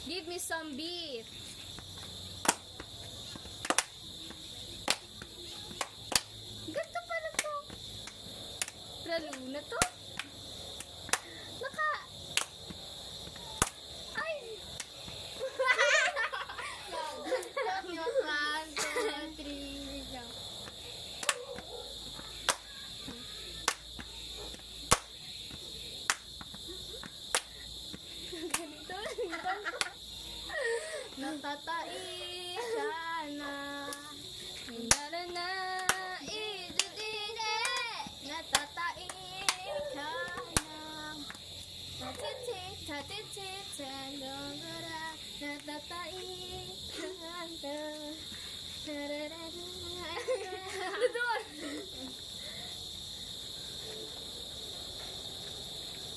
Give me some beef. Ganto pala to. Lalo na to. Ay! Natatai sana na idudine natatai kana tatiti tanongara natatai kana Doon!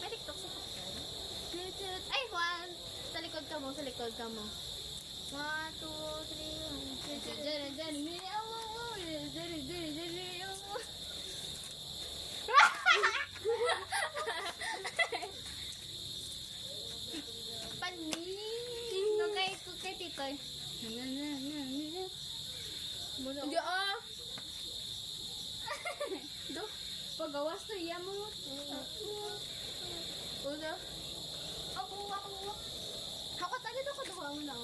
May TikTok sa TikTok. Ay, Juan! Sa likod ka mo, sa likod ka mo. 1, 2, 3, dyan, dyan, Panin! No, kay Titoy. Hindi Do, pagawas to iya mo. Uda. Ako. Ako tayo do kaduha mo na.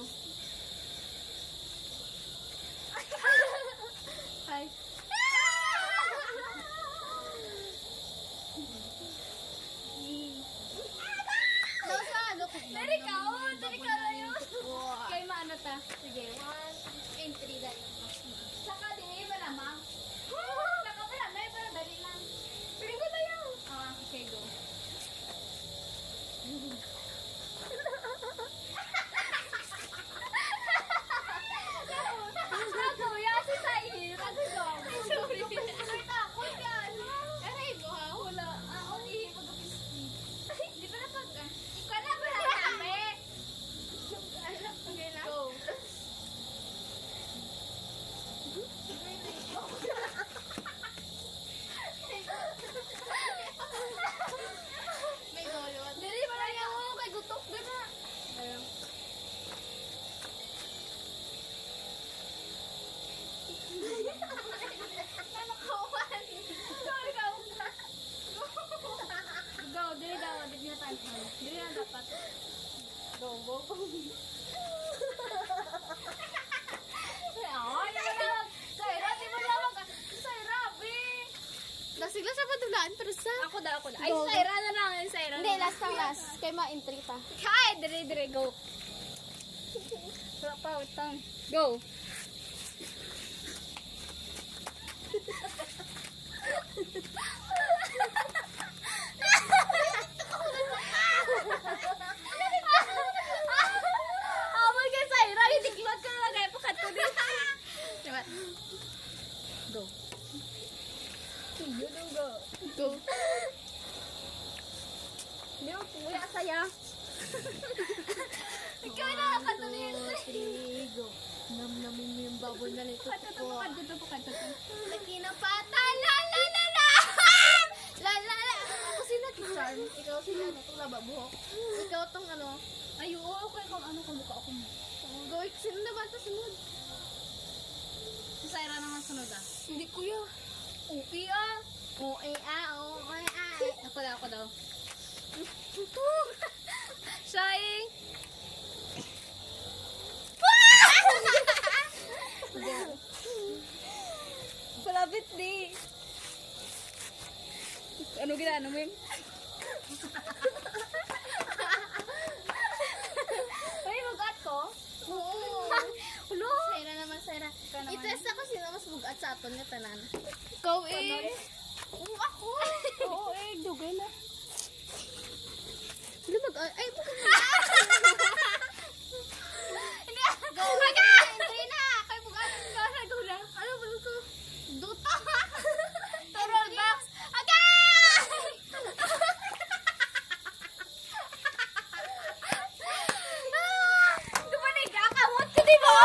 Ay. Dari ka yun. Kay maano ta? Sige, 1 and 3 dahil. Saka din ba lamang? Saka ba lamang? Pero dali lang. Piling ko tayo. Okay, go. Ako, yasi tayo. Ako, go. Sorry. Sorry, takot ka. Aray, go ha. Wala. Only pag-apisti. Di ba na pag... Ikaw na ba na sabi? Okay na? Go. May golot. Dili ba lang ako kay gutok ba na? Ayun. Nanakawan. Sorry ka. Go, dili daw. Dili na tayo. Dili na dapat. Go. Nasigla sa padulaan, pero sa... Ako da. Ay, Saira na lang. Hindi, last. Kay ma-entry ta. Kaya, dire, go. Wala pa, utang. Go. Amal ka, Saira. Hindi kiwag ka na kaya pakat ko din. Diba? Go. Go. Hindi mo puya saya. Ikaw na nakatuloy. 3, go. Nam-namin mo yung baboy na nito. Kata. Nakinapata. La. Ako sila Charm. Ikaw sila itong laba buhok. Ikaw itong ano. Ay, oo. Okay kung ano kamukha ako mo. Go. Sino na ba ito sunod? Si Saira naman sunod Hindi kuya. Okay Ako daw. Shine! Palapit di. Ano ginano mo yun? Ay, mag-at ko? Oo. Ulo! Saira. I-test ako sino mas mag-at sa aton nga tanan. Ikaw ako! Oo dugay na. Hindi ay, hindi. Go! Hindi na! Kay bugat ka na gulang. Ano ba ito? Duto! Turol box! Dumanig ka! Kamot ko, di mo!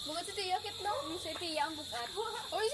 Bugat si Tiya, kit no? Si Tiya ang bugat. Uy,